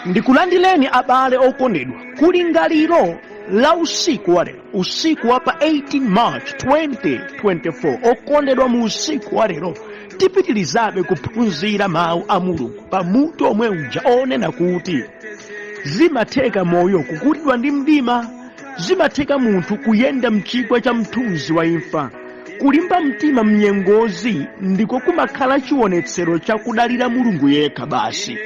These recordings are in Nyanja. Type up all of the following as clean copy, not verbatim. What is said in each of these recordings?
Ndikulandileni abale okondedwa kuli lingalilo la usiku wa lero, usiku wa pa 18 March 2024. Okondedwa, mu usiku wa lero tipitilizabe kuphunzira mawu a Mulungu pa mutu omwe uja onena kuti zimatheka moyo kukutidwa ndi mdima, zimatheka munthu kuyenda mchigwa cha mthunzi wa imfa. Kulimba mtima mnyengozi ndiko kumakhala chionetsero cha kudalira Mulungu yekha basi.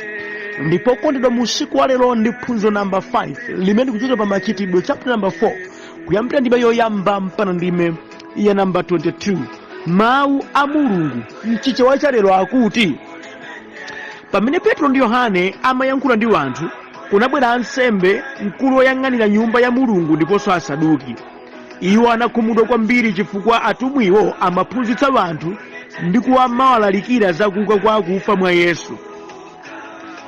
Ndipo kondedwa, mu usiku wa lero ndi phunziro namba 5 limene kuchokera pa Machitidwe chapter namba 4 kuyambira ndime yoyamba mpaka ndime ya namba 22. Mawu a Mulungu mchichewa cha lero akuti, pamene Petro ndi Yohane amayankhula ndi wanthu, kunabwera ansembe, mkulu woyang'anira nyumba ya Mulungu ndiponso Asaduki. Iwo anakhumudwa kwambiri chifukwa atumwiwo amaphunzitsa wanthu ndi kuwalalikira za kuuka kwa akufa mwa Yesu.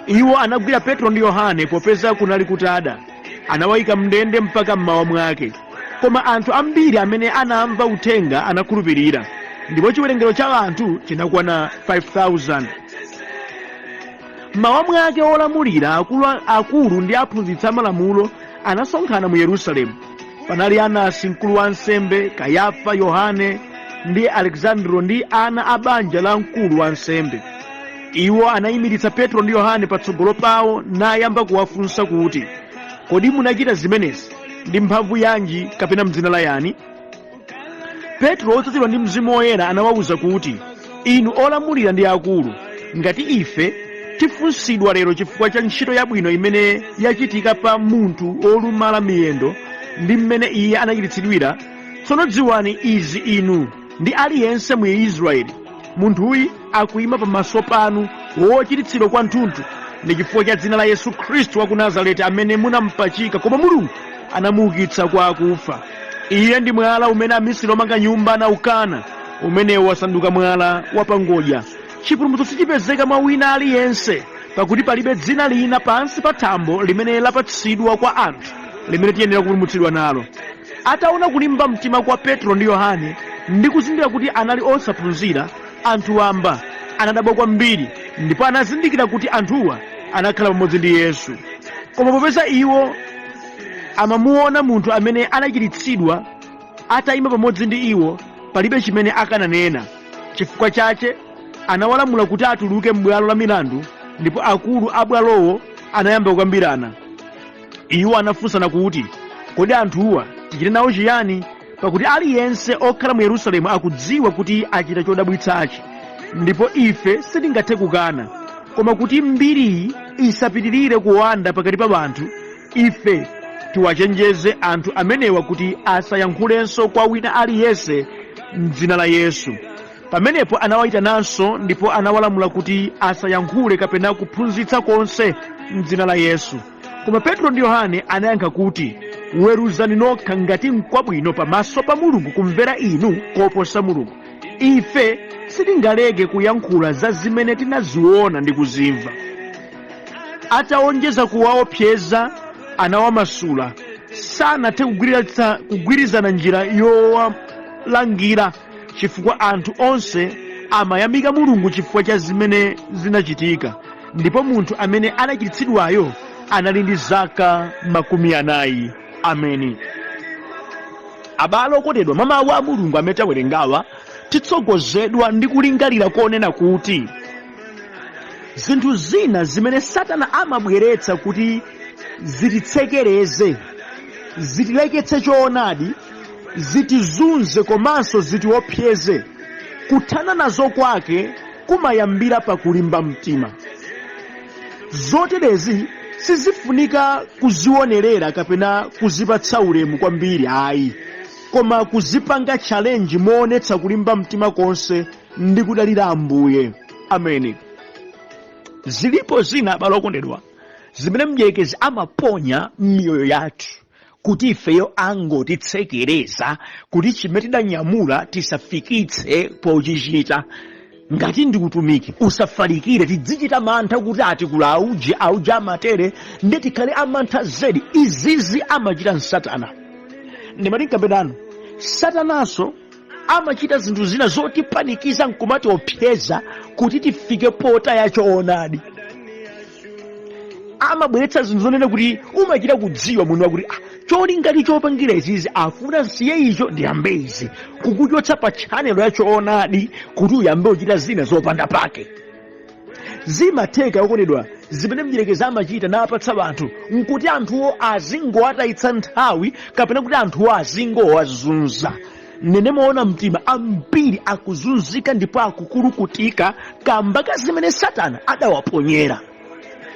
Iwo anagwira Petro ndi Yohane popeza kunali kutada, anawayika mndende mpaka mmawa mwake. Koma anthu ambiri amene anamva uthenga anakhulupirira, ndipo chiwerengero cha anthu chinakwana 5,000. Mmawa mwake olamulira akulu ndi aphunzitsi amalamulo anasonkhana mu Yerusalemu. Panali Anasi mkulu wa ansembe, Kayafa, Yohane ndi Alexandro ndi ana a banja la mkulu wa ansembe. Iwo anayimiritsa Petro ndi Yohane patsogolo pawo nayamba kuwafunsa kuti, kodi munachita zimenezi ndi mphamvu yanji kapena m'dzina la yani? Petro, wodzazidwa ndi Mzimu Woyera, anawawuza kuti, inu olamulira ndi akulu, ngati ife tifunsidwa lero chifukwa cha ntchito yabwino imene yachitika pa munthu olumala miyendo ndi mmene iye anachiritsidwira, tsono dziwani izi inu ndi aliyense mu Israeli: munthuyu akuyima pamaso panu wochiritsidwa kwathunthu ndi chifukwa cha dzina la Yesu Khristu wa ku Nazareti, amene munampachika koma Mulungu anamuukitsa kwa akufa. Iye ndi mwala umene amisiri omanga nyumba anaukana, umenewo wasanduka mwala wapangodya. Chipulumutso sichipezeka mwa wina aliyense, pakuti palibe dzina lina pansi pa thambo limene lapatsidwa kwa anthu limene tiyenera kupulumutsidwa nalo. Ataona kulimba mtima kwa Petro ndi Yohane ndi kuzindikira kuti anali osaphunzira, anthu wamba anadabwa kwambiri, ndipo anazindikira kuti anthuwa anakhala pamodzi ndi Yesu. Koma popeza iwo amamuona munthu amene anachiritsidwa atayima pamodzi ndi iwo, palibe chimene akananena. Chifukwa chache anawalamula kuti atuluke m'bwalo la milandu, ndipo akulu a bwalowo anayamba kukambirana. Iwo anafunsana kuti, kodi anthuwa tichite nawo chiyani? Pakuti aliyense okhala mu Yerusalemu akudziwa kuti achita chodabwitsachi, ndipo ife sitingathe kukana. Koma kuti mbiriyi isapitirire kuwanda pakati pa anthu, ife tiwachenjeze anthu amenewa kuti asayankhulenso kwa wina aliyense m'dzina la Yesu. Pamenepo anawayitananso ndipo anawalamula kuti asayankhule kapena kuphunzitsa konse m'dzina la Yesu. Koma Petro ndi Yohane anayankha kuti, weruzani nokha ngati n'kwabwino pamaso pa Mulungu kumvera inu koposa Mulungu. Ife sitingaleke kuyankhula za zimene tinaziona ndi kuzimva. Ataonjeza kuwaopseza, anawamasula. Sanathe kugwirizana njira yowalangira, chifukwa anthu onse amayamika Mulungu chifukwa cha zimene zinachitika. Ndipo munthu amene anachiritsidwayo anali ndi zaka 40. Ameni. Abale okondedwa, mwa mawu a Mulungu amene tawerengawa titsogozedwa ndi kulingalira konena kuti zinthu zina zimene Satana amabweretsa kuti zititsekereze, zitileketse choonadi, zitizunze komanso zitiopseze, kuthana nazo kwake kumayambira pa kulimba mtima. Zoterezi sizifunika kuzionerera kapena kuzipatsa ulemu kwambiri ayi, koma kuzipanga challenge moonetsa kulimba mtima konse ndi kudalira Ambuye. Ameni. Zilipo zina abale okondedwa zimene mdierekezi amaponya m'miyoyo yathu kuti ifeyo angotitsekereza kuti chimene tidanyamula tisafikitse pochichita. Ngati ndi utumiki usafalikire tidzichita mantha kuti atikula auje amatere ndi tikhale amantha zedi. Izizi amachita Satana. Ndimati nkapedano, Satanaso amachita zinthu zina zotipanikiza nkumatiopseza kuti tifike pota ya choonadi. amabweretsa zinthu zonena kuti umachita kudziwa munthu wakuti choti ngati chopangira izizi afuna siye icho ndiyambe izi, kukuchotsa pa chanelo ya choonadi kuti uyambe uchita zina zopanda pake. Zimatheka okondedwa zimene mdierekezi amachita napatsa anthu nkuti anthuwo azingowatayitsa nthawi kapena kuti anthuwo azingowazunza. Nene maona mtima ambiri akuzunzika ndipo akukulukutika kamba ka zimene Satana adawaponyera.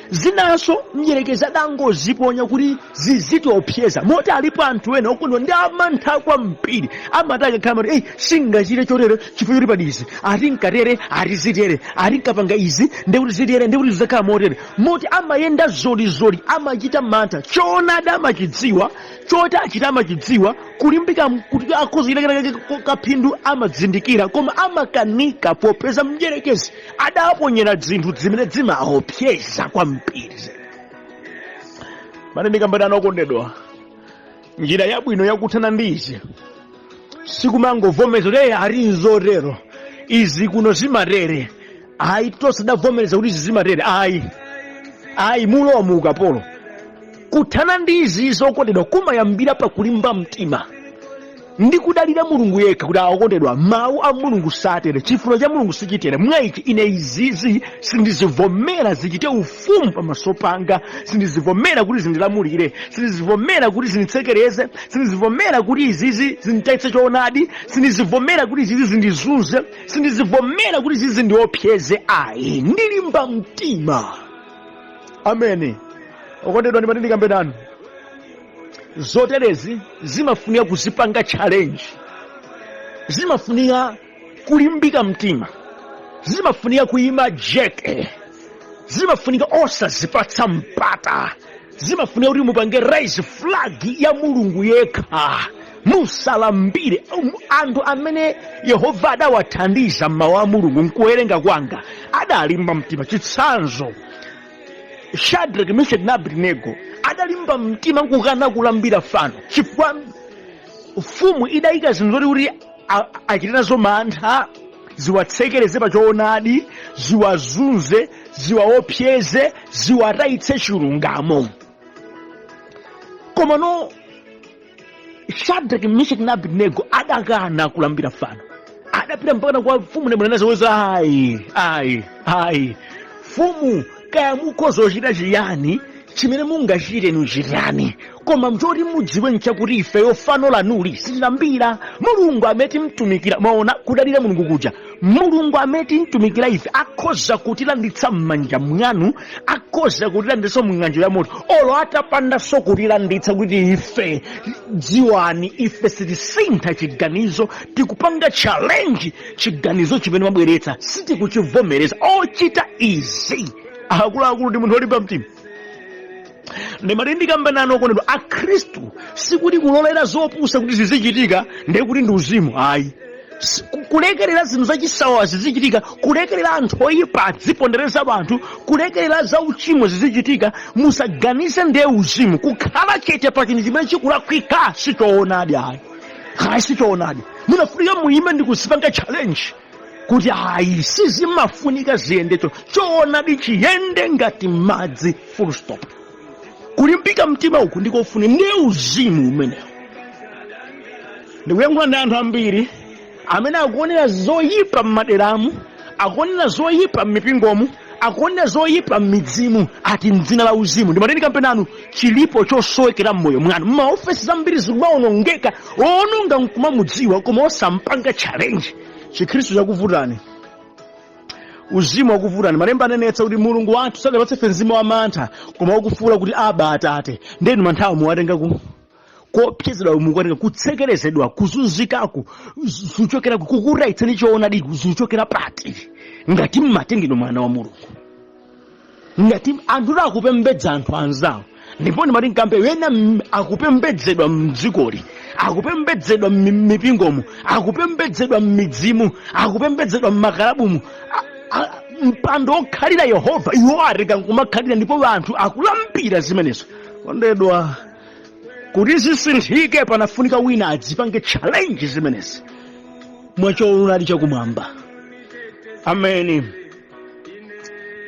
Zinanso mdierekezi adangoziponya kuti zizitiopseza moti alipo anthu ena okondwa ndi amantha kwambiri amataka khala singachite chotere chifukwa choti padizi ati nkatere ati zitere ati nkapanga izi ndekuti zitere ndekuti zizakhala motere moti amayenda zolizoli amachita mantha choonadi amachidziwa choti achita amachidziwa kulimbika kuti akhoza kaphindu amadzindikira koma amakanika popeza mdierekezi adawaponyera zinthu zimene zimaopseza kwambiri. Mane ndikambadana okondedwa njira yabwino yakuthana ndi izi sikumangovomeza kuti ari nzotero izi kuno zimatere ayi tosadavomereza kuti izi zimatere ayi mulowa ukapolo. Kuthana ndi izi okondedwa kumayambira pakulimba mtima ndi kudalira Mulungu yekha kuti okondedwa mawu a Mulungu satere chifuniro cha Mulungu sichitere mwaichi ine izizi sindizivomera zichite ufumu pamaso panga, sindizivomera kuti zindilamulire, sindizivomera kuti zinditsekereze, sindizivomera kuti izizi zinditayitse choonadi, sindizivomera kuti izizi zindizunze, sindizivomera kuti izizi zindiopseze. Ayi ndilimba mtima. Ameni. Okondedwa ndimati ndikambedani zoterezi zimafunika kuzipanga challenge, zimafunika kulimbika mtima, zimafunika kuyima jeke, zimafunika osazipatsa mpata, zimafunika kuti mupange raise flag ya Mulungu yekha, musalambire anthu amene Yehova adawathandiza mawu a Mulungu nkuwerenga kwanga adalimba mtima. Chitsanzo Shadrach, Meshach na Abednego adalimba mtima kukana kulambira fano chifukwa mfumu idayika zinthu zoti kuti achite nazo mantha ziwatsekereze pa choonadi, ziwazunze, ziwaopseze, ziwatayitse chilungamo. Koma no Shadrach, Meshach na Abednego adakana kulambira fano, adapita mpaka kwa mfumu nemunanazoza ayi mfumu kaya mukozochita chiyani chimene mungachite nuchitani koma mchoti mudziwe nchakuti ifeyo fano lanuli sitilambira. Mulungu ameti mtumikira maona kudalira Mulungu kuja Mulungu ameti mtumikira ife akhoza kutilanditsa m'manja mwanu, akhoza kutilanditsa m'ng'anjo ya moto olo atapanda so kutilanditsa kuti ife dziwani ife sitisintha chiganizo tikupanga challenge chiganizo chimene mabweretsa sitikuchivomereza ochita izi. Akuluakulu ndi munthu olimba mtima ndimati ndikambadana okondedwa akhristu sikuti kulolera zopusa kuti zizichitika ndiye kuti ndi uzimu. Ayi kulekerera zinthu zachisawawa zizichitika, kulekerera anthu oyipa adzipondereza anthu, kulekerera za uchimo zizichitika, musaganize ndiye uzimu. Kukhala chete pa chinthu chimene chikulakwika sichoonadi. Ayi sichoonadi. Munafunika muime ndi kuzipanga challenge kuti ayi sizimafunika ziyendecho choonadi chiyende ngati madzi full stop. Kulimbika mtima uku ndikofuna ndiye uzimu umenewo. Ndikuyankhula ndi anthu ambiri amene akuonera zoyipa m'maderamu, akuonera zoyipa m'mipingomu, akuonera zoyipa m'midzimu ati mdzina la uzimu. Ndimati ndikambedanu chilipo chosowekera m'moyo mwanu. Maofesi zambiri zikumaonongeka owononga nkumamudziwa koma osampanga challenge. Chikhristu chakuvutani, uzimu wakuvutani. Malemba anenetsa kuti Mulungu wathu sadapatse ife mzimu wa mantha koma wakufuula kuti Aba Atate. Ndenu manthawo muwatenga kuopsezedwa, mukuwatenga kutsekerezedwa, kuzunzikaku zuchokeraku, kukuraitsani choonadi zuchokera pati ngati mmatengedwa mwana wa Mulungu, ngati anthu akupembedza anthu anzawo. Ndipo ndimati nkambe wena akupembedzedwa mdzikoli, akupembedzedwa m'mipingomu, akupembedzedwa m'midzimu, akupembedzedwa m'makalabumu, mpando okhalira Yehova iwo atenga nkumakhalira ndipo anthu akulambira zimenezo. Kondedwa kuti zisinthike panafunika wina adzipange challenge zimenezi mwachoonadi chakumwamba. Ameni.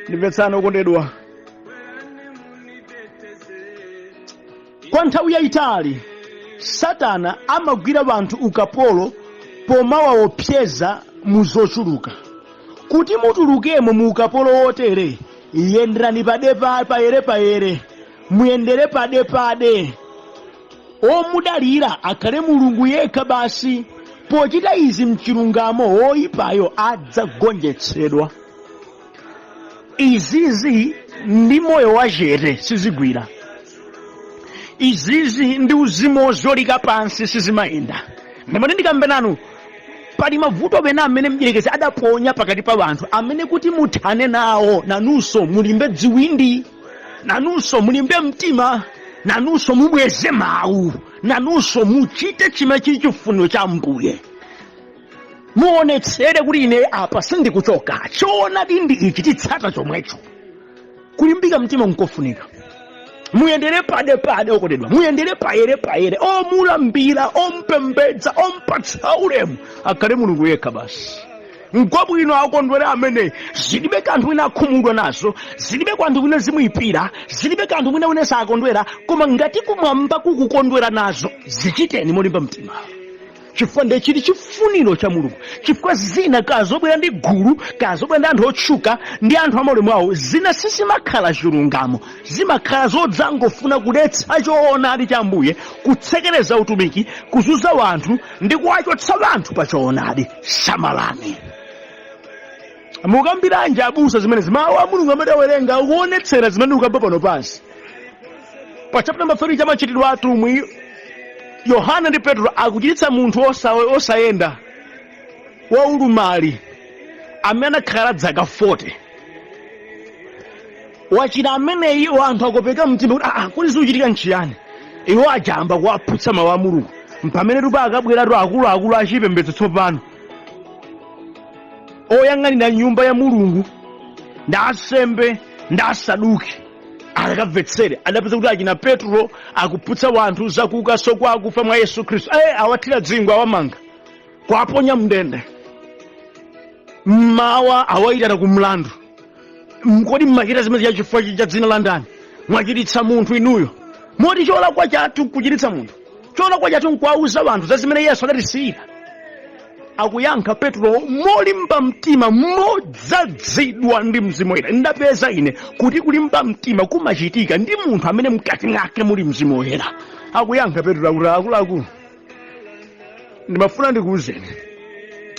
Ndimvetsani okondedwa, kwa nthawi yayitali Satana amagwira anthu ukapolo pomawaopseza mu zochuluka. Kuti mutulukemo mu ukapolo wotere, yenderani payere, muyendere pade. Omudalira akhale Mulungu yekha basi. Pochita izi mchilungamo, woyipayo adzagonjetsedwa. Izizi ndi moyo wa chete sizigwira. Izizi ndi uzimu wozolika pansi sizimayenda. Ndimati ndikambe nanu, pali mavuto pena amene mdierekezi adaponya pakati pa anthu amene kuti muthane nawo, nanunso mulimbe dziwindi, nanunso mulimbe mtima, nanunso mubweze mawu, nanunso muchite chimene chili chifuniro cha Ambuye. Muonetsere kuti ine apa sindikuchoka, choonadi ndi ichi, titsata chomwecho. Kulimbika mtima nkofunika. Muyendere pade okondedwa, muyendere payere, omulambira, ompembedza, ompatsa ulemu, akhale Mulungu yekha basi. Ngwabwino akondwera amene zilibe kanthu wina akhumudwa nazo, zilibe kanthu wina zimuyipira, zilibe kanthu wina sakondwera, koma ngati kumwamba kukukondwera nazo, zichiteni molimba mtima. Chifukwa ndi chili chifuniro cha Mulungu. Chifukwa zina kazobwera ndi gulu, kazobwera ndi anthu otchuka, ndi anthu amalemu awo, zina sizimakhala chilungamo, zimakhala zodzangofuna kudetsa choonadi cha Ambuye, kutsekereza utumiki, kuzunza wanthu ndi kuwachotsa wanthu pa choonadi. Samalani. Mukambiranji abusa zimenezi, mawu a Mulungu amene awerenga akuonetsera zimene ukamba pano pansi. Pa chapter number 3 cha machitidwe a atumwi, Yohana ndi Petro akuchiritsa munthu osayenda waulumali amene anakhala zaka 40. Wachira ameneyi anthu akopeka mtima kuti kuti zikuchitika nchiyani. Iwo ajamba kuwaphutsa mawu a Mulungu. Mpamene tupa akabweratu akuluakulu achipembedzo tsopano, oyang'anira nyumba ya Mulungu ndi asembe ndi asaduki, akamvetsere adapeza kuti achina Petro akuphutsa wanthu zakuka sokwa akufa mwa Yesu Khristu. Awathira dzingwe, awamanga, kuwaponya mndende. Mmawa awayitana ku mlandu. Kodi mmachita zimene za chifukwa cha dzina la ndani? Mwachiritsa munthu inuyo. Moti cholakwa chathu kuchiritsa munthu, cholakwa chathu nkuwauza wanthu za zimene Yesu adatisiyira. Akuyankha Petro molimba mtima, modzadzidwa ndi Mzimu Woyera. Ndapeza ine kuti kulimba mtima kumachitika ndi munthu amene mkati mwake muli Mzimu Woyera. Akuyankha Petro akuti akuluakulu, ndimafuna ndikuwuzeni,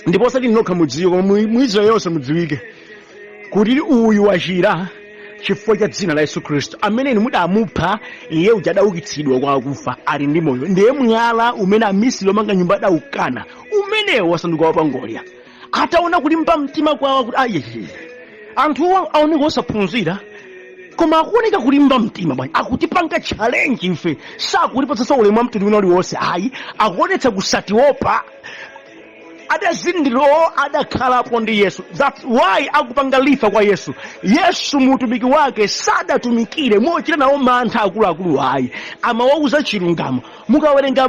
ndipo osati nokha mudziwe koma mu Israeli yonse mudziwike, kuti uyu wachira chifukwa cha dzina la Yesu Khristu, amene inu mudamupha, iye uja adaukitsidwa kwa akufa, ali ndi moyo. Ndiye mwala umene amisiri omanga nyumba adaukana, umenewo wasanduka wapangolya. Ataona kulimba mtima kwawo kuti anthuwo aoneka osaphunzira, koma akuoneka kulimba mtima bwanji. Akutipanga challenge ife, sakutipatsa ulemu wa mtundu wina uliwonse. Akuonetsa kusatiopa, adazindiro adakhalapo ndi Yesu. That's why akupanga lifa kwa Yesu. Yesu mutumiki wake sadatumikire mochita nawo mantha akuluakulu. Amawauza chilungamo. Mukawerenga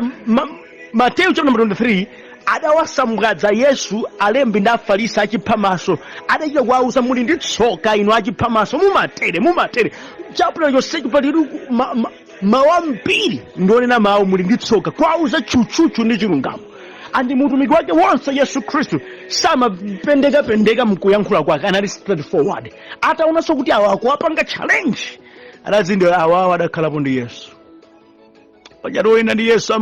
Mateyu chapter number 23, adawasambwadza Yesu alembi ndi Afarisi achipha maso. Adachita kuwauza muli ndi tsoka inu achipha maso, mumatere. Chapter yonse chipatiro mawu ambiri ndionena mawu muli ndi tsoka, kuwauza chuchuchu ndi chilungamo. Andi mutumiki wake wonse Yesu Khristu samapendeka mkuyankhula kwake, anali straightforward. Ataonanso kuti awa akuwapanga challenge, adazindira awawa adakhalapo ndi Yesu. Pajatu oyenda ndi Yesu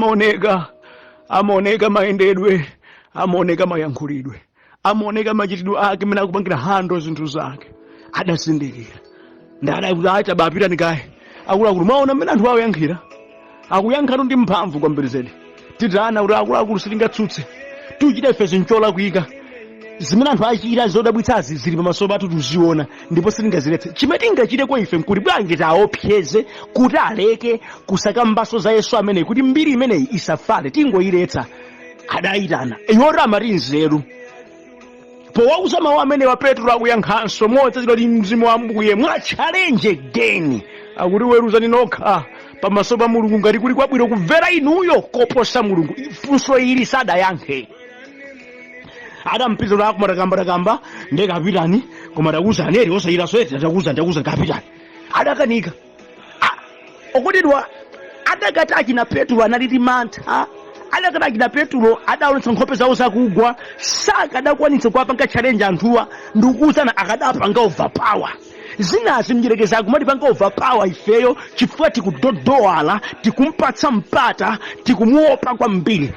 amaoneka mayendedwe, amaoneka mayankhulidwe, amaoneka machitidwe ake mene akupangira hando zinthu zake. Adazindikira ndadakuti atabapita nikaye akuluakulu, mwaona mmene anthu awoyankhira, akuyankhatu ndi mphamvu kwambiri zedi. Titana kuti akuluakulu sitingatsutse, tuchita ife zinchola kuyika zimene anthu achita zodabwitsazi zili pamaso pathu tuziona, ndipo sitingaziletse. Chimene tingachite kwa ife nkuti bwanji taopseze kuti aleke kusaka mbaso za Yesu ameneyi, kuti mbiri imeneyi isafale, tingoyiretsa. Adayitana iwora amati nzeru. Powauza mawu amene wa Petro akuyankhanso modzazidwa ndi Mzimu wa Ambuye, mwa challenge again, akuti weruzani nokha pamaso pa Mulungu ngati kuli kwabwino kumvera inuyo koposa Mulungu. Funso ili sadayankhe. Adampitira akumatakamba ndekapitani, koma takuzani eri osayira soyeza ndakuza kapitani. Adakanika. Okudidwa adakati achina Petro analiti mantha, adakati achina Petro adaonetsa nkhope zawo zakugwa, sakadakwanitsa kuwapanga challenge anthuwa, ndikuwuzana akadapanga overpower. Zinazi mdierekezi akumatipanga overpower ifeyo chifukwa tikudodowala, tikumpatsa mpata, tikumuopa kwambiri.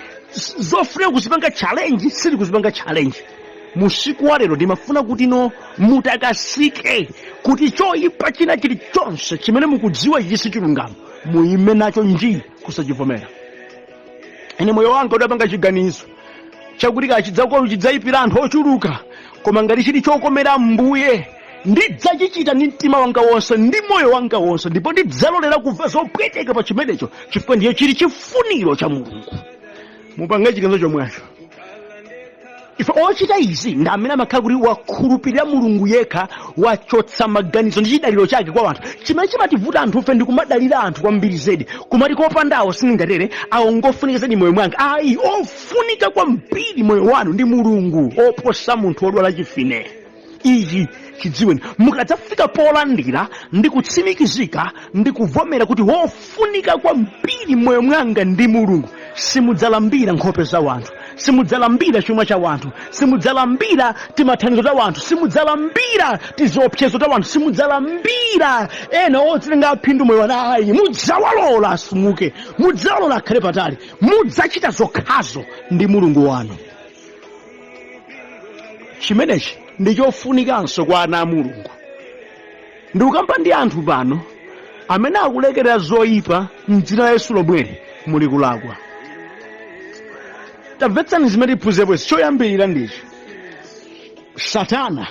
Zofuna kuzipanga challenge, sili kuzipanga challenge. Musiku wa lero ndimafuna kuti mutakasike kuti choyipa china chilichonse chimene mukudziwa ichi sichilungamo, muime nacho njii kusachivomera. Ine moyo wanga udapanga chiganizo chakuti chidzayipira anthu ochuluka, koma ngati chili chokomera Mbuye ndidzachichita ndi mtima wanga wonse ndi moyo wanga wonse, ndipo ndidzalolera kumva zopweteka pa chimenecho chifukwa ndiyo chili chifuniro cha Mulungu. Mupange chiganizo chomwecho. Ife ochita izi ndi amene amakhala kuti wakhulupirira Mulungu yekha, wachotsa maganizo ndi chidaliro chake kwa anthu. Chimene chimativuta anthufe ndi kumadalira anthu kwambiri zedi, kumati kopandawo sindingatere, awo ngofunika zedi moyo mwanga. Ayi, ofunika kwambiri moyo wanu ndi Mulungu oposa munthu wodwala chifine. Ichi chidziweni, mukadzafika polandira ndi kutsimikizika ndi kuvomera kuti wofunika kwambiri moyo mwanga ndi Mulungu, simudzalambira nkhope za wanthu, simudzalambira chuma cha wanthu, simudzalambira timathanizo ta wanthu, simudzalambira tiziopsezo ta wanthu, simudzalambira ena odzilenga phindu moyo wanu. Ayi, mudzawalola asumuke, mudzawalola akhale patali, mudzachita zokhazo ndi Mulungu wanu. Chimenechi ndi chofunikanso kwa ana a Mulungu. Ndikukamba ndi anthu pano amene akulekerera zoyipa m'dzina la Yesu lomweli, muli kulakwa. Tamvetsani zimene tiphunzirepo. Choyambirira ndichi, Satana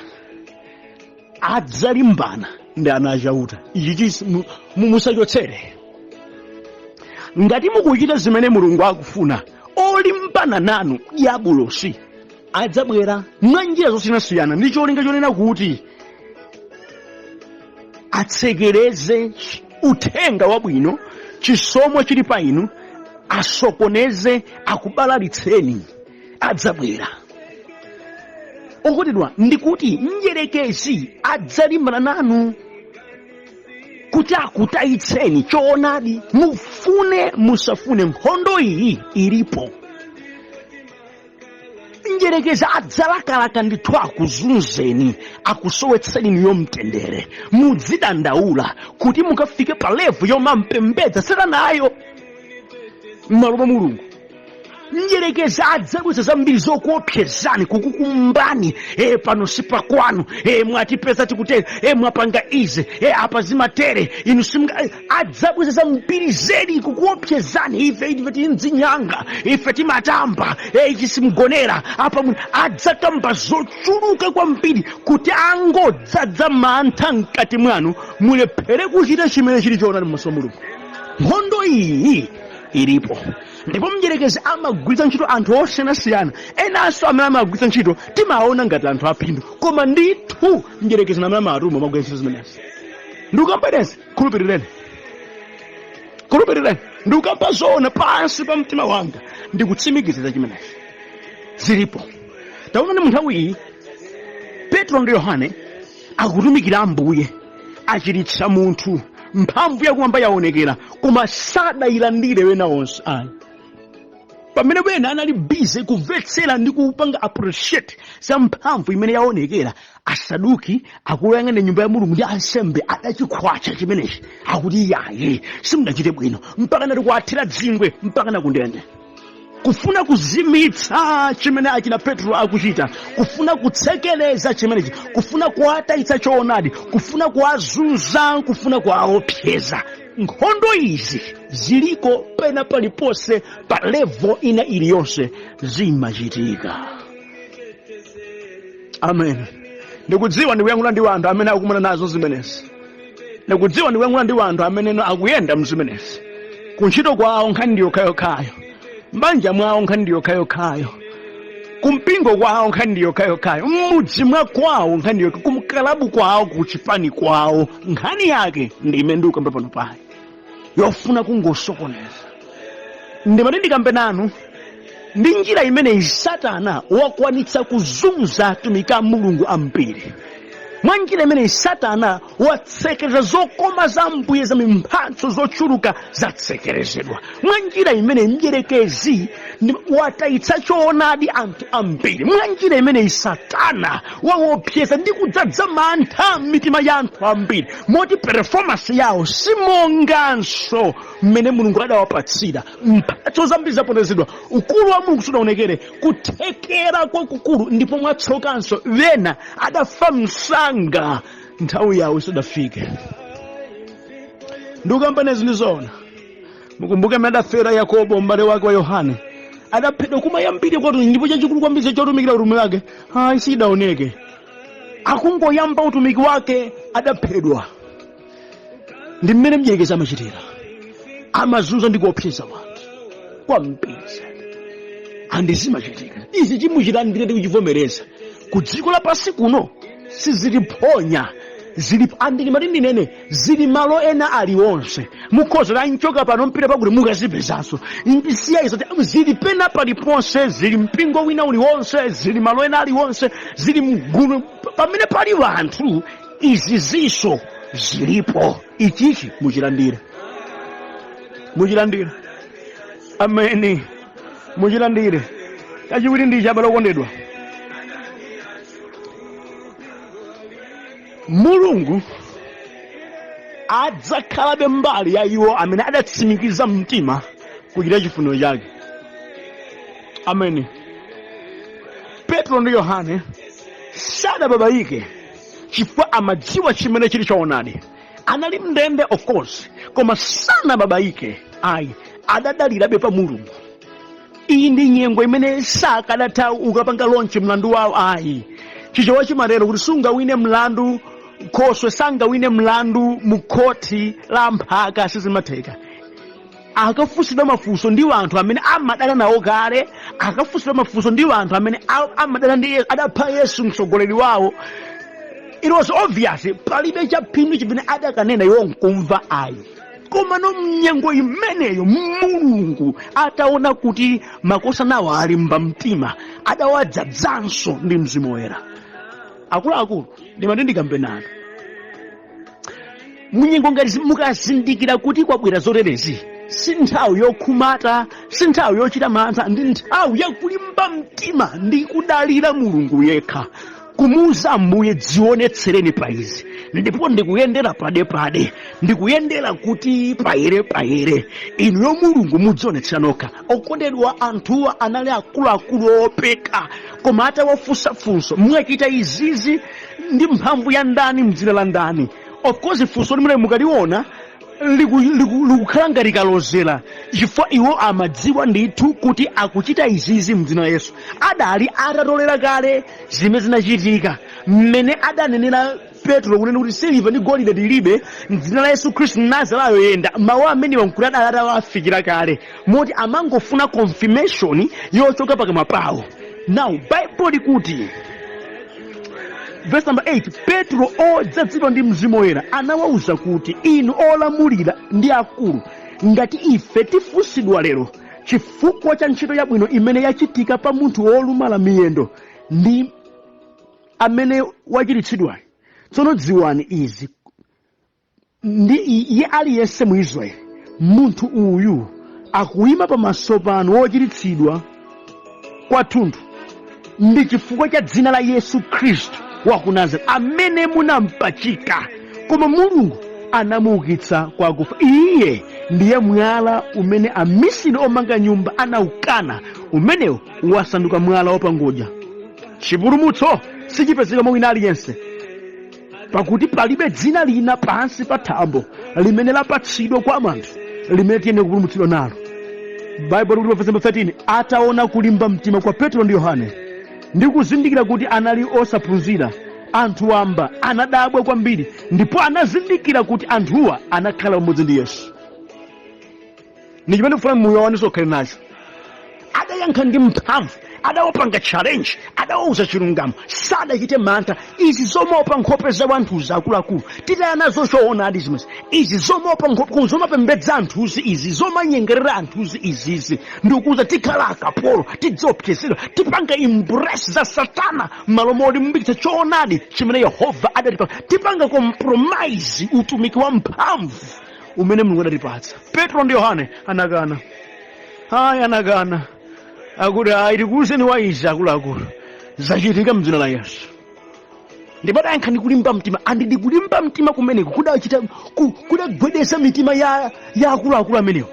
adzalimbana ndi ana achauta. Ichi musachotsere. Ngati mukuchita zimene Mulungu akufuna, olimbana nanu diabolosi adzabwera mwa njira zosiyanasiyana ndi cholinga chonena kuti atsekereze uthenga wabwino, chisomo chili pa inu, asokoneze, akubalalitseni. Adzabwera. Okondedwa, ndikuti mdierekezi adzalimbana nanu kuti akutayitseni choonadi. Mufune musafune, nkhondo iyi ilipo. Mdierekezi adzalakalaka ndithu akuzunzeni, akusowetseni niyo mtendere, mudzidandaula kuti mukafike pa level yomampembedza Satanayo m'malo mwa Mulungu. Mdierekezi adzabweza zambiri zokuopsezani, kukukumbani, pano sipa kwanu, mwatipeza tikutere, mwapanga ize, apa zimatere, inu simunga. Adzabweza zambiri zedi kukuopsezani. Ife timdzinyanga, ife timatamba, ichi simugonera, apa adzakamba zochuluka kwambiri kuti angodzadza mantha mkati mwanu, mulephere kuchita chimene chili choonadi m'maso mwa Mulungu. Nkhondo iyi ilipo, ndipo mdierekezi amagwiritsa ntchito anthu osiyanasiyana. Enanso amene amagwiritsa ntchito timaona ngati anthu aphindu, koma ndithu mdierekezi amene amatuma amagwiritsa ntchito zimenezi. Ndikukampereza, khulupirireni, ndikukamba zoona pansi pa mtima wanga, ndikutsimikiza chimenezi. Zilipo. Taonani mu nthawi iyi Petro ndi Yohane akutumikira Ambuye, achiritsa munthu, mphamvu yakumwamba yaonekera, koma sadayilandire wena onse. Ayi, pamene wena anali busy kumvetsera ndi kupanga appreciate za mphamvu imene yaonekera, Asaduki akuyang'ana nyumba ya Mulungu ndi ansembe adachikhwacha chimenechi, akuti yaye simudachite bwino, mpaka nati kuathira dzingwe, mpaka nakundende. Kufuna kuzimitsa chimene achina Petro akuchita, kufuna kutsekeleza chimenechi, kufuna kuatayitsa choonadi, kufuna kuazunza, kufuna kuaopseza. Nkhondo izi ziliko pena palipose, pa level ina iliyonse zimachitika. Amen. Ndikudziwa ndikuyankhula ndi anthu amene akumana nazo zimenezi. Ndikudziwa ndikuyankhula ndi anthu amene akuyenda mzimenezi. Kuntchito kwawo nkhani ndi yokhayokhayo, mbanja mwawo nkhani ndi yokhayokhayo, kumpingo kwawo nkhani ndi yokhayokhayo, m'mudzi mwa kwawo nkhani ndi yokhayokhayo, kumkalabu kwawo, kuchipani kwawo, nkhani yake ndi imene ndikukamba pano payi, yofuna kungosokoneza. Ndimati ndikambe nanu ndi njira imene Satana wakwanitsa kuzunza atumiki a Mulungu ambiri. mwa njira imene Satana watsekereza zokoma za mbuye za mphatso zochuluka zatsekerezedwa. Mwa njira imene mdierekezi watayitsa choonadi anthu ambiri. Mwa njira imene Satana waopseza ndi kudzadza mantha m'mitima ya anthu ambiri, moti performance yawo simonganso mmene Mulungu adawapatsira. Mphatso zambiri zaponezedwa, ukulu wa Mulungu sudaonekere, kuthekera kwakukulu, ndipo mwatsokanso wena adafa msanga nthawi yawo isudafike. Ndikukamba zinthu zoona. Mukumbuke mmene adafera Yakobo m'bale wake wa Yohane, adaphedwa kumayambira kwathu, ndipo chachikulu kwambiri chotumikira utumiki wake sidaoneke. Akungoyamba utumiki wake adaphedwa. Ndi mmene mdierekezi amachitira, amazunza ndi kuopseza wanthu kwambiri. Andizimachitika izi chimuchitani ndikati kuchivomereza. Ku dziko lapansi kuno siziliphonya, zili andikimati ndinene, zili malo ena aliwonse. Mukhoza la nchoka pano mpira pakuti mukazipezanso. Ndisiya izo zili pena paliponse, zili mpingo wina uliwonse, zili malo ena aliwonse, zili mgulu pamene pali wanthu. Izi ziso zilipo. Ichichi muchilandire. Muchilandire. Ameni. Muchilandire. Kachiwiri ndi chaba lokondedwa. Mulungu adzakhalabe mbali ya iwo amene adatsimikiza mtima kuchita chifuniro chake. Ameni. Petro ndi Yohane sadababaike chifukwa amadziwa chimene chili choonadi. Anali mndende of course, koma sanababaike. Ayi, adadalirabe pa Mulungu. Iyi ndi nyengo imene sakadatha ukapanga lonchi mlandu wawo. Ayi, chichowa chimalero kuti sungawine mlandu Khoswe, sangawine mlandu mukhoti la mphaka sizimatheka. Akafusidwa mafunso ndi anthu amene amadana nawo kale, akafusidwa mafunso ndi anthu amene amadana ndi adapha Yesu mtsogoleri wawo. It was obvious palibe chaphindu chimene adakanena iwo nkumva. Ayi, koma no mnyengo imeneyo Mulungu ataona kuti makosa nawo ali mtima, adawadzadzanso ndi Mzimu Woyera. Akuluakulu ndimati ndikambenani, munyengo ngati mukazindikira kuti kwabwera zoterezi, si nthawi yokhumata, si nthawi yochita mantha, ndi nthawi yakulimba mtima ndi kudalira Mulungu yekha, kumuuza Ambuye dzionetsereni pa izi, ndipo ndikuyendera padepade, ndikuyendera kuti payere. Inu yo Mulungu mudzionetsera nokha. Okondedwa, anthuwa anali akuluakulu opeka, koma atawafunsafunso, mwachita izizi ndi mphamvu ya ndani, mdzina la ndani? Of course funso limene mukaliona likukhala ngati kalozera, chifukwa iwo amadziwa ndithu kuti akuchita izizi mdzina la Yesu. Adali atatolera kale zimene zinachitika, mmene adanenera Petro kunena kuti siliva ndi golide tilibe, mdzina la Yesu Khristu Nazarayo yenda. Mawu amenewa nkuti adatawafikira kale, moti amangofuna confirmation yochoka pakamwa pawo. Now Bible likuti verse number 8, Petro odzazidwa ndi Mzimu Woyera anawawuza kuti, inu olamulira ndi akulu, ngati ife tifunsidwa lero chifukwa cha ntchito yabwino imene yachitika pa munthu wolumala miyendo ndi amene wachiritsidwa, tsono dziwani izi, ndi iye aliyense mu Israeli, munthu uyu akuyima pamaso panu wochiritsidwa kwathunthu ndi chifukwa cha dzina la Yesu Khristu wa ku Nazareti, amene munampachika, koma Mulungu anamuukitsa kwa akufa. Iye ndiye mwala umene amisiri omanga nyumba anaukana, umenewo wasanduka mwala wopangodya. Chipulumutso sichipezeka mwa wina aliyense, pakuti palibe dzina lina pansi pa thambo limene lapatsidwa kwa anthu limene tiyenera kupulumutsidwa nalo. Bible likuti pa verse 13, ataona kulimba mtima kwa Petro ndi Yohane ndi kuzindikira kuti anali osaphunzira, anthu wamba anadabwa kwambiri, ndipo anazindikira kuti anthuwa anakhala pamodzi ndi Yesu. Ndi chimene kufuna moyo wanu ukhale nacho. Adayankha ndi mphamvu, adawapanga challenge, adawauza chilungamo, sadachite mantha. Izi zomopa nkhope za wanthuzi akuluakulu titaya nazo choonadi zimezi. Izi zomopa nkhope zomapembedza anthuzi, izi zomanyengerera anthuzi izizi, ndikuuza tikhala akapolo, tidziopsezedwa, tipanga embrace za satana malo moti mumbikitsa choonadi chimene Yehova adatipanga. Tipanga compromise utumiki wa mphamvu umene Mulungu adatipatsa. Petro ndi Yohane anakana. Anakana akuti tikuwuzeni wa izi akuluakulu zachitika m'dzina la Yesu. Ndipo adayankha ndi kulimba mtima. Andidi kulimba mtima kumeneko kudagwedeza mitima ya akuluakulu amenewo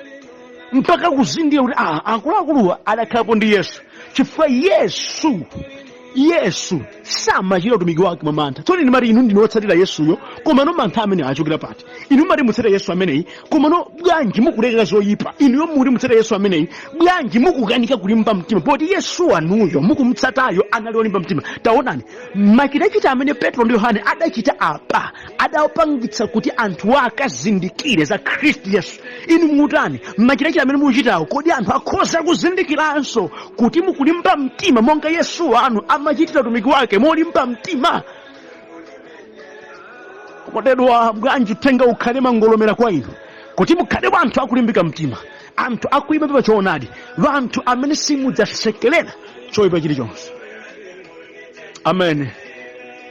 mpaka kuzindikira kuti akuluakuluwa adakhalapo ndi Yesu, chifukwa Yesu samachita utumiki wake mwa mantha. Tsono ine mati inu ndinotsatira Yesuyo, komano mantha amene achokera pati? Inu mati mutsatira Yesu ameneyi, komano bwanji mukuleka zoyipa? Inuyo muri mutsatira Yesu ameneyi, bwanji mukukanika kulimba mtima? Poti Yesu anuyo mukumutsatayo anali olimba mtima. Taonani machitachita amene Petro ndi Yohane adachita apa, adapangitsa kuti anthu akazindikire za Khristu Yesu. Inu mutani machitachita amene mukuchitawo, kodi anthu akhoza kuzindikiranso kuti mukulimba mtima monga Yesu anu amachitira utumiki wake molimba mtima? Kotedwa bwanji tenga ukhale mangolomera kwa inu kuti mukhale anthu akulimbika mtima, anthu akuima pa choonadi, anthu amene simudzasekerera choyipa chilichonse. Amen.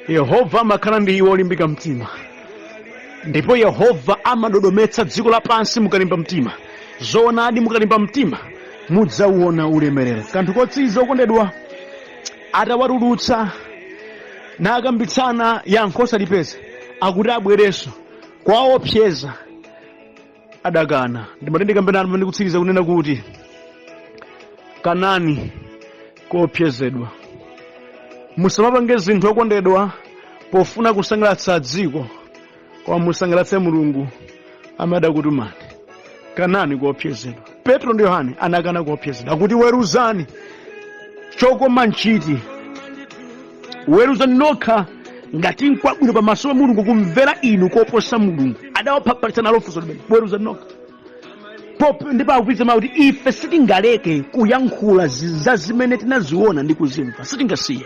Yehova amakhala ndi iwo olimbika mtima, ndipo Yehova amadodometsa dziko lapansi mukalimba mtima. Zoonadi mukalimba mtima mudzauona ulemerero. Kanthu kotsiza okondedwa, atawatulutsa nakambitsana yankho osalipeza akuti abwerenso kwaopseza, adakana. Ndimatendekambirana ndikutsiriza kunena kuti kanani koopsezedwa. Musamapange zinthu okondedwa pofuna kusangalatsa dziko, koma musangalatse Mulungu amene adakutumani. Kanani koopsezedwa. Petro ndi Yohane anakana koopsezedwa, akuti weruzani chokoma nchiti, weruzani nokha ngati nkwabwino pamaso pa Mulungu kumvera inu koposa Mulungu. Adawaphaphalitsa nalo funso limene, weruzani nokha. Pope ndipo akupitsa kuti ife sitingaleke kuyankhula za zimene tinaziona ndi kuzimva, sitingasiye.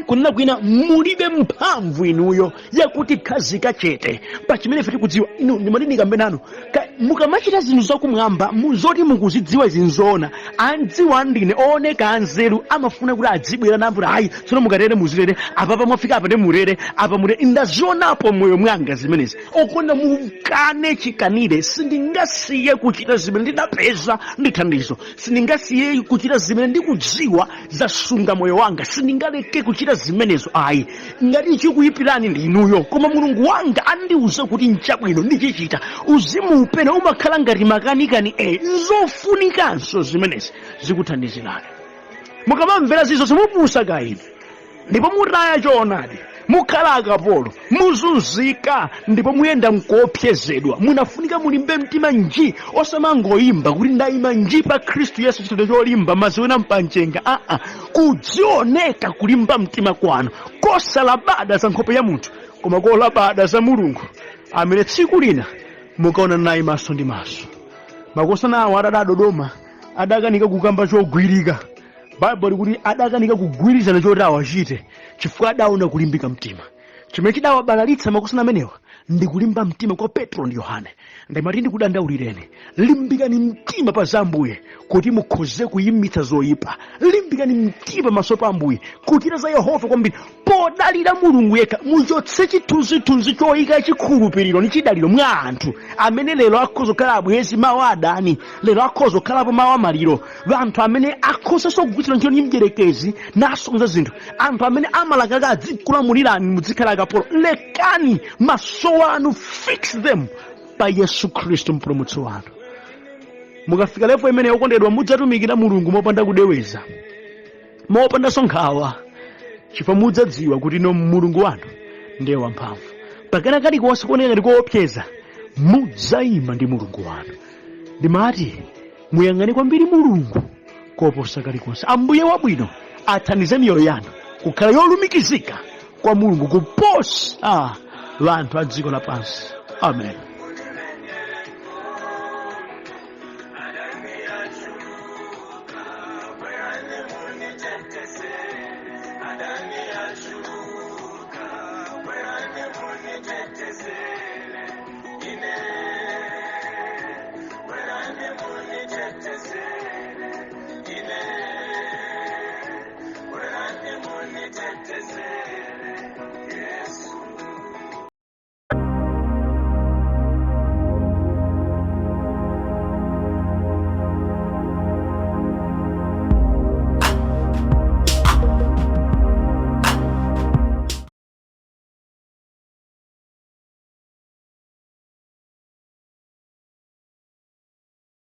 Kunena kwina mulibe mphamvu inuyo yakuti khazika chete pa chimene ife tikudziwa. Inu ndimati ndikambenano mukamachita zinthu zakumwamba muzoti mukuzidziwa zinzoona, andziwa ndine ooneka anzeru amafuna kuti adzibwera namvuti ayi tsono mukatere muzilere apapa mwafika apa ndi murere apa murere. Ndazionapo moyo mwanga zimenezi. Okonda mukane chikanire. Sindingasiye kuchita zimene ndinapeza ndi thandizo, sindingasiye kuchita zimene ndikudziwa zasunga moyo wanga, sindingaleke kuchita zimenezo ayi. Ngati chikuyipirani ndi inuyo, koma Mulungu wanga andiuza kuti nchabwino ndichichita, uzimu upena umakhala ngati makanikani zofunikanso zimenezi zikuthandizirani. Mukamamvera zizonse mupusa kaini, ndipo mutaya choonadi, mukhala akapolo, muzunzika, ndipo muyenda mkoopsezedwa. Munafunika mulimbe mtima nji, osamangoyimba kuti ndayima nji pa Khristu Yesu chitendo cholimba maziwena mpanjenga. Kudzioneka kulimba mtima kwanu kosalabada za nkhope ya munthu, koma kolabada za Mulungu amene tsiku lina mukaona naye maso ndi maso. Makosana awo adadodoma, adakanika kukamba chogwirika. Bible kuti adakanika kugwirizana choti awachite chifukwa adaona kulimbika mtima. Chimene chidawabalalitsa makosana amenewa ndi kulimba mtima kwa Petro ndi Yohane. Ndimati ndikudandaulireni, limbikani mtima pa za Ambuye kuti mukhoze kuyimitsa zoyipa. Limbikani mtima maso pa Ambuye kuchita za Yehova kwambiri, podalira Mulungu yekha. Muchotse chithunzithunzi choyika chikhulupiriro ndi chidaliro mwa anthu amene lero akhoza kukhala abwezi mawu adani, lero akhoza kukhalapo mawu amaliro, anthu amene akhoza kugwiritsa ntchito ndi mdierekezi nasonza zinthu, anthu amene amalakaka adzikulamulirani muzikhala akapolo. Lekani maso wanu, fix them pa Yesu Khristu mpulumutsi wanu. Mukafika level imene okondedwa mudzatumikira Mulungu mopanda kudeweza, mopanda sonkhawa, chifukwa mudzadziwa kuti no Mulungu wanu ndiye wamphamvu. Pakana kalikonse kuoneka ngati koopseza, mudzayima ndi Mulungu wanu. Ndimati muyang'ane kwambiri Mulungu koposa kalikonse. Ambuye wabwino athandize miyoyo yanu kukhala yolumikizika kwa Mulungu kuposa vanthu a dziko lapansi. Amen. Sese.